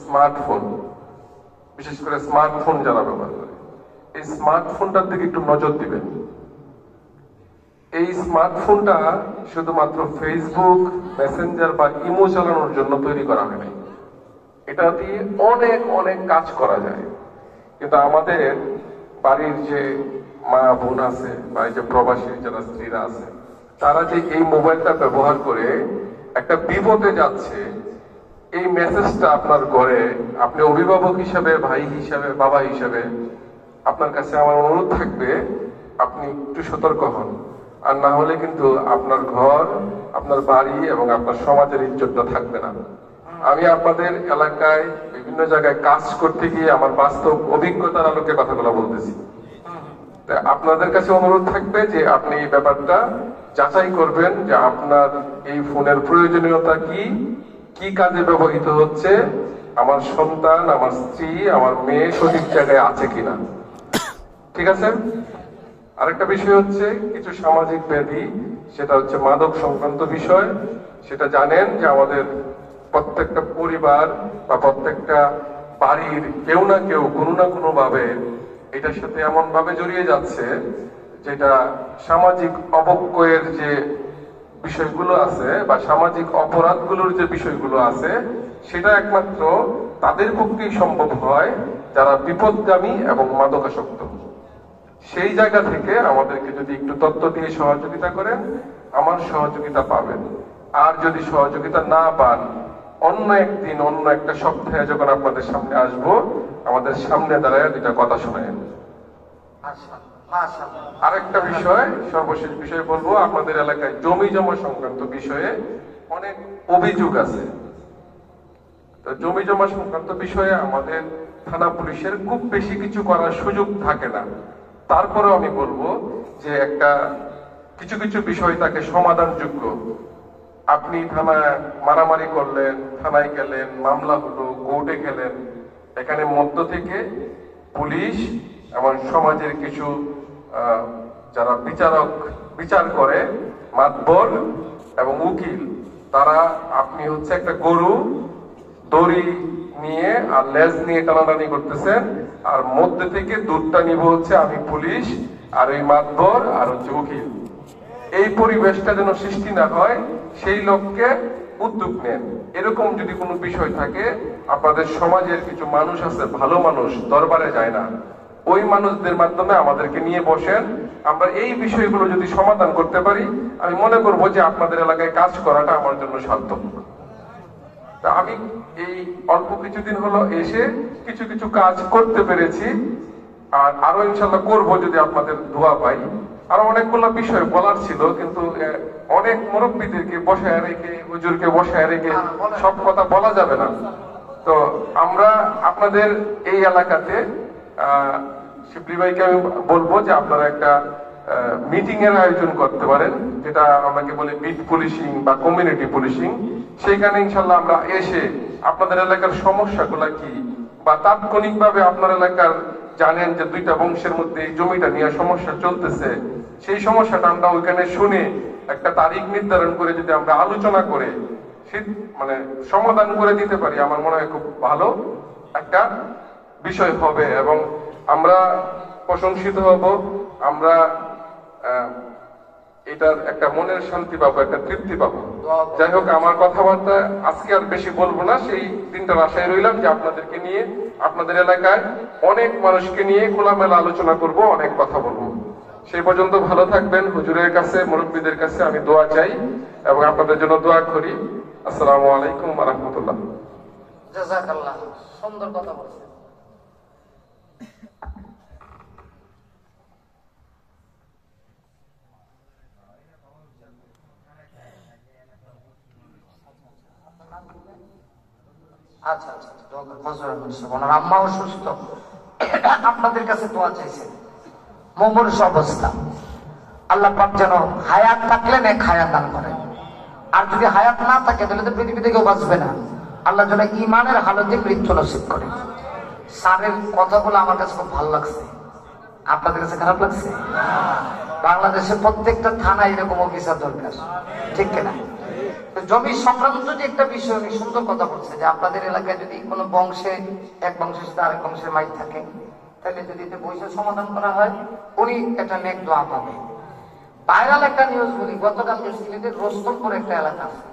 Smartphone, বিশেষ করে smartphone যারা ব্যবহার করে, এই স্মার্টফোনটার দিকে একটু নজর দিবেন। এই স্মার্টফোনটা শুধুমাত্র ফেসবুক, মেসেঞ্জার বা ইমো চালানোর জন্য তৈরি করা হয় নাই। এটা দিয়ে অনেক অনেক কাজ করা যায়। কিন্তু আমাদের বাড়ির যে মা বোন আছে বা এই যে প্রবাসী যারা স্ত্রীরা আছে, তারা যে এই মোবাইলটা ব্যবহার করে একটা বিপদে যাচ্ছে, এই মেসেজটা আপনার ঘরে, আপনি অভিভাবক হিসাবে, ভাই হিসাবে, বাবা হিসাবে, আপনার কাছে আমার অনুরোধ থাকবে আপনি একটু সতর্ক হন। আর না হলে কিন্তু আপনার ঘর, আপনার বাড়ি এবং আপনার সমাজের ইজ্জতটা থাকবে না। আমি আপনাদের এলাকায় বিভিন্ন জায়গায় কাজ করতে গিয়ে আমার বাস্তব অভিজ্ঞতার আলোকে কথাগুলো বলতেছি। আপনাদের কাছে অনুরোধ থাকবে যে আপনি এই ব্যাপারটা যাচাই করবেন যে আপনার এই ফোনের প্রয়োজনীয়তা কি, কি কাজে ব্যবহৃত হচ্ছে, আমার সন্তান, আমার স্ত্রী, আমার মেয়ে সঠিক জায়গায় আছে কিনা। ঠিক আছে? আরেকটা বিষয় হচ্ছে কিছু সামাজিক ব্যাধি, সেটা হচ্ছে মাদক সংক্রান্ত বিষয়। সেটা জানেন যে আমাদের প্রত্যেকটা পরিবার বা প্রত্যেকটা বাড়ির কেউ না কেউ কোনো না কোনো ভাবে এটার সাথে এমন ভাবে জড়িয়ে যাচ্ছে, যেটা সামাজিক অবক্ষয়ের যে বিষয়গুলো আছে বা সামাজিক অপরাধগুলোর যে বিষয়গুলো আছে, সেটা একমাত্র তাদের পক্ষেই সম্ভব হয় যারা বিপদগামী এবং মাদকাসক্ত। সেই জায়গা থেকে আমাদেরকে যদি একটু তথ্য দিয়ে সহযোগিতা করেন, আমার সহযোগিতা পাবেন। আর যদি সহযোগিতা না পান, অন্য একদিন, অন্য একটা সপ্তাহে যখন আপনাদের সামনে আসব, আমাদের সামনে দাঁড়ায় দুটা কথা শোনেন। আরেকটা বিষয়, সর্বশেষ বিষয় বলবো, আপনাদের এলাকায় জমি জমা সংক্রান্ত বিষয়ে অনেক অভিযোগ আছে। তো জমি জমা সংক্রান্ত বিষয়ে আমাদের থানা পুলিশের খুব বেশি কিছু করার সুযোগ থাকে না। তারপরেও আমি বলবো যে একটা কিছু কিছু বিষয় তাকে সমাধানযোগ্য। আপনি থানায় মারামারি করলেন, থানায় গেলেন, মামলা হলো, কোর্টে গেলেন, এখানে মধ্য থেকে পুলিশ এবং সমাজের কিছু যারা বিচারক বিচার করে, মাতবর এবং উকিল, তারা, আপনি হচ্ছে একটা গরু দড়ি নিয়ে আর লেজ নিয়ে টানাটানি করতেছেন, আর মধ্যে থেকে দুধটা নিব হচ্ছে আমি পুলিশ আর ওই মাতবর আর হচ্ছে উকিল। এই পরিবেশটা যেন সৃষ্টি না হয়, সেই লক্ষ্যে উদ্যোগ নেন। এরকম যদি কোনো বিষয় থাকে, আপনাদের সমাজের কিছু মানুষ আছে, ভালো মানুষ, দরবারে যায় না, ওই মানুষদের মাধ্যমে আমাদেরকে নিয়ে বসেন। আমরা এই বিষয়গুলো যদি সমাধান করতে পারি, আমি মনে করবো যে আপনাদের এলাকায় কাজ করাটা আমার জন্য সার্থক। তা আমি এই অল্প কিছুদিন হলো এসে কিছু কিছু কাজ করতে পেরেছি, আর আরো ইনশাল্লাহ করবো যদি আপনাদের দোয়া পাই। আরো অনেকগুলো বিষয় বলার ছিল, কিন্তু অনেক মুরব্বীদেরকে বসায় রেখে, হুজুরকে বসায় রেখে সব কথা বলা যাবে না। তো আমরা আপনাদের এই এলাকাতে শিবলি ভাইকে আমি বলবো যে আপনারা একটা মিটিং এর আয়োজন করতে পারেন, যেটা আমাকে বলে বিট পুলিশিং বা কমিউনিটি পুলিশিং। সেখানে ইনশাল্লাহ আমরা এসে আপনাদের এলাকার সমস্যাগুলা কি, বা তাৎক্ষণিকভাবে আপনার এলাকার জানেন যে দুইটা বংশের মধ্যে এই জমিটা নিয়ে সমস্যা চলতেছে, সেই সমস্যাটা আমরা ওইখানে শুনে একটা তারিখ নির্ধারণ করে যদি আমরা আলোচনা করে মানে সমাধান করে দিতে পারি, আমার মনে হয় খুব ভালো একটা বিষয় হবে এবং আমরা প্রশংসিত হব। আমরা এটার একটা মনের শান্তি পাবো, একটা তৃপ্তি পাবো। যাই হোক, আমার কথাবার্তা আজকে আর বেশি বলবো না। সেই দিনটার আশায় রইলাম যে আপনাদেরকে নিয়ে, আপনাদের এলাকায় অনেক মানুষকে নিয়ে খোলামেলা আলোচনা করব, অনেক কথা বলবো। সেই পর্যন্ত ভালো থাকবেন। হুজুরের কাছে, মুরব্বীদের কাছে আমি দোয়া চাই এবং আপনাদের জন্য দোয়া করি। আসসালামু আলাইকুম ওয়া রাহমাতুল্লাহ। জাযাকাল্লাহ, সুন্দর কথা বলছেন। আচ্ছা আচ্ছা, ওনার আম্মা অসুস্থ, আপনাদের কাছে দোয়া চাইছেন। মুমূর্ষ অবস্থা, আল্লাহ পাক যেন হায়াত থাকলে নেক হায়াত দান করেন, আর যদি হায়াত না থাকে তাহলে তো পৃথিবী থেকেও বাঁচবে না। আল্লাহ যেন ইমানের হালতে মৃত্যু নসিব করে। স্যারের কথাগুলো আমার কাছে খুব ভালো লাগছে, আপনাদের কাছে খারাপ লাগছে? বাংলাদেশের প্রত্যেকটা থানায় এরকম অফিসার দরকার, ঠিক কিনা? তো জমি সংক্রান্ত যে একটা বিষয় উনি সুন্দর কথা বলছে যে আপনাদের এলাকায় যদি কোনো বংশে এক বংশের সাথে আরেক বংশের মাইক থাকে, তাহলে যদি এটা বসে সমাধান করা হয় উনি একটা নেক দোয়া পাবে। ভাইরাল একটা নিউজ বলি, গতকাল সিলেটের রোস্তমপুর একটা এলাকা আছে,